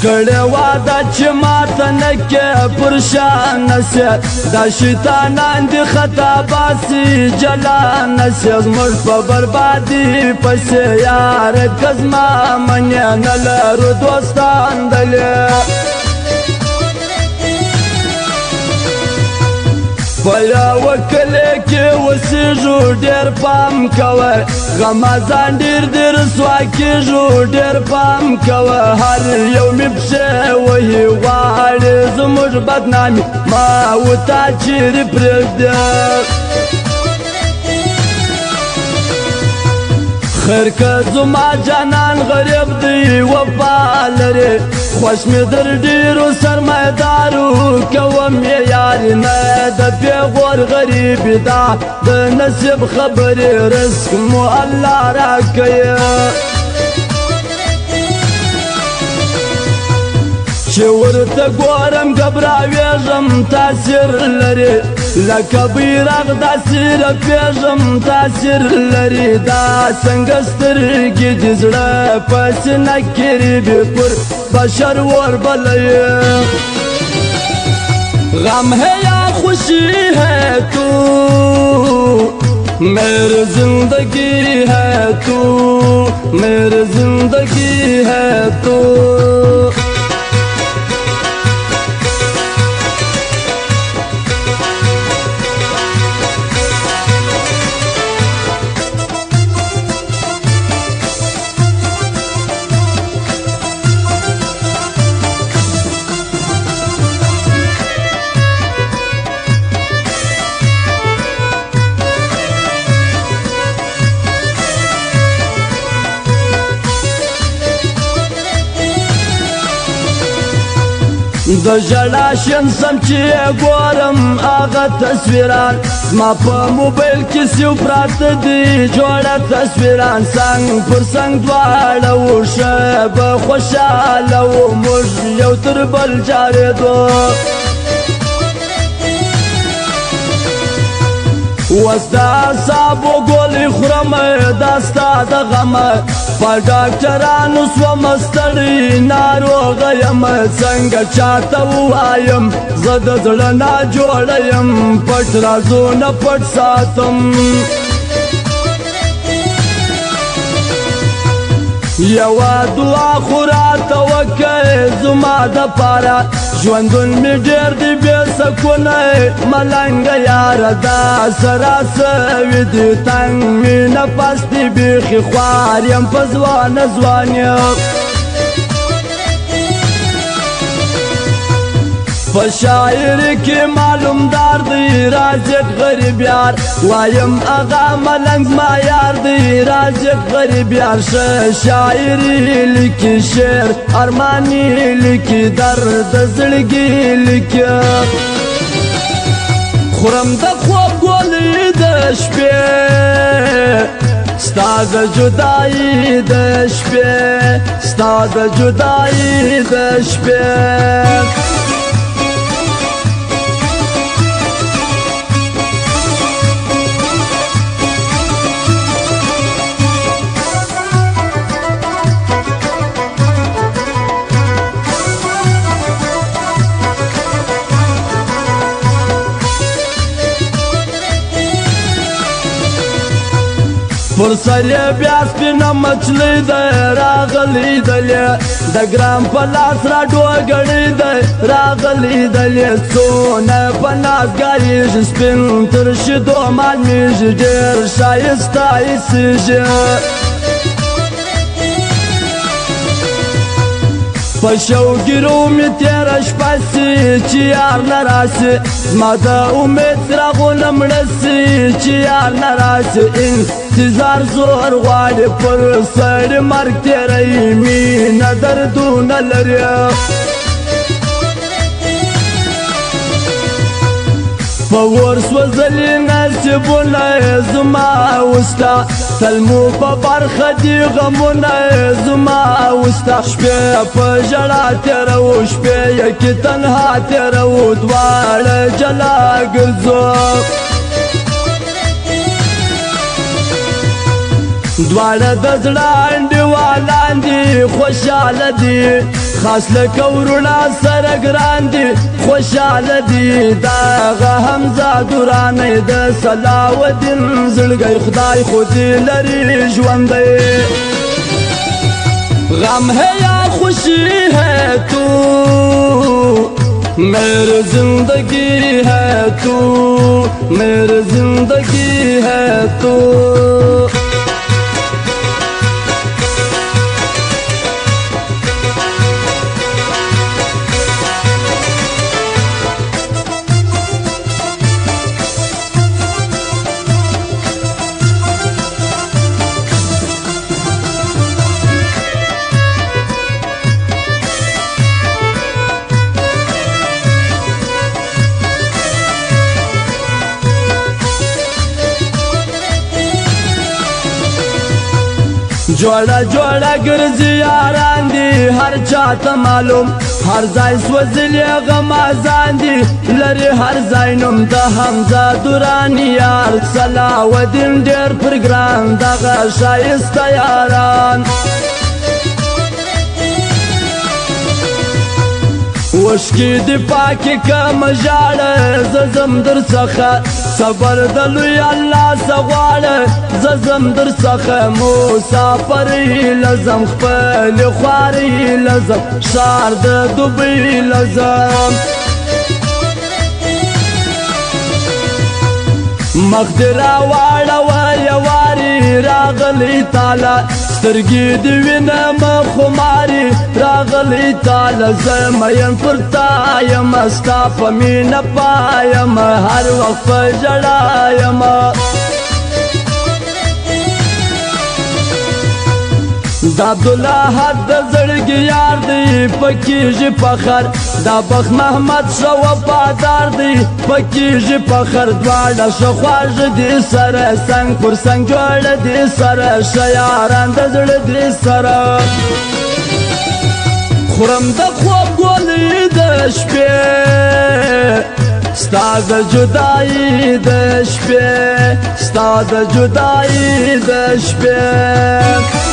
کړه واده چې ماته نه کې پر شان نسي دا شیطانان دي خطا باسي جلان نسي زموږ په بربادي پسې یار کزما منې نه لرو دوستان دلې په یوه کلي کې اوسېږو ډېر پام کوه غمازان ډېر رسوا کېږو ډېر پام کوه هر یو مې پښې وهي غواړي زموږ بدنامي ما وتا چیرې پرېږدې خیر که زما جانان غریب دی وفا لري خوش مې در ډېرو سرمایه‌دارو کوم یې یاري نه د پېغور غریبي دا د نصیب خبرې رزق مو الله راکوي چې ورته ګورم ګبراوېږم تاثیر لري لکه بیرغ داسې رپېږم تاثیر لري دا څنګه سترګې دې زړه په سینه کې ریبې پر بشر اور بلوي غم ہے یا خوشی ہے تو میری زندگی ہے تو میری زندگی ہے تو د ژړا شین سم چې ګورم هغه تصویران زما په موبایل کې سیو پراته دي جوړه تصویران څنګ پر څنګ دواړه وو ښه به خوشحاله وو موږ یو تر بل جارېدو وستا اعصابو ګولې خورم دا ستا د غمه په ډاکټرانو سوم ستړی ناروغه یم څنګه چاته ووایم زه د زړه ناجوړه یم پټ رازونه پټ ساتم یوه دعا خو راته وکړئ زما دپاره ژوندون مې ډېر دی بې سکونه ملنګه یاره دا سره سوي دي تنګ مې نفس دی بیخي خوار یم په ځوانه ځوان یم په شاعري کې معلومدار دی رازق غریب یار وایم اغا ملنګ ما یار دی رازق غریب یار ښه شاعري لیکي شعر ارماني لیکي درد زړګي لیکي خورم د خوب ګولې د شپې ستا د جدایي د شپې ستا د جدایي د شپې پر سر یې بیا سپینه مچلۍ دی راغلی دلې د ګرام په لاس را ډوګړی دی راغلی دلې څونه په ناز ګایېږي سپین تر شیدو معلومېږي ډېر ښایسته ایسېږي په شوګیرو مې تېره شپه سي چې یار نه راسي زما د امید څراغونه مړه سي چې یار نه راسي انتظار زور غواړي پر سړي مرګ تېروي مینه دردونه لري په اور سوځلي نصیبونه زما وستا تل مو په برخه دي غمونه زما وستا شپې په ژړا تېروو شپې یکې تنها تېروو دواړه جلا ګرځو دواړه د زړه انډیوالان دي خوشحاله دي خاص لکه وروڼه سره ګران دي خوشحاله دي دغه حمزه درانی د صلاح الدین زړګی خدای خو دې لري ژوندی غم ہے یا خوشی ہے تو میری زندگی ہے تو میری زندگی ہے تو جوړه جوړه ګرځي یاران دي هر چاته معلوم هر ځای سوځلي غمازان دي لري هر ځای نوم د حمزه درانی یار صلاح الدین ډېر پر ګران دغه ښایسته یاران وشکی دی پاکی کم جاړه ززم در څخه صبر د لوی الله سغواړه ززم در څخه مسافر لزم خپل خواري لزم شار د دوبۍ لزم مخدرا واړه یواري راغلی تعالی سترګې دی وینم خماري راغلی تعالی زمین پر تا یم ستا په مینه پایم هر وخت په ژړا یم دا عبدالله حد د زړګي یار دی پکېږي فخر دا بخت محمد ښه وفادار دی پکېږي فخر دواړه ښه خواږه دي سره څنګ پر څنګ جوړه دي سره ښه یاران د زړه دي سره خورم د خوب ګولۍ د شپې ستا د جدایي د شپې ستا د جدایي د شپې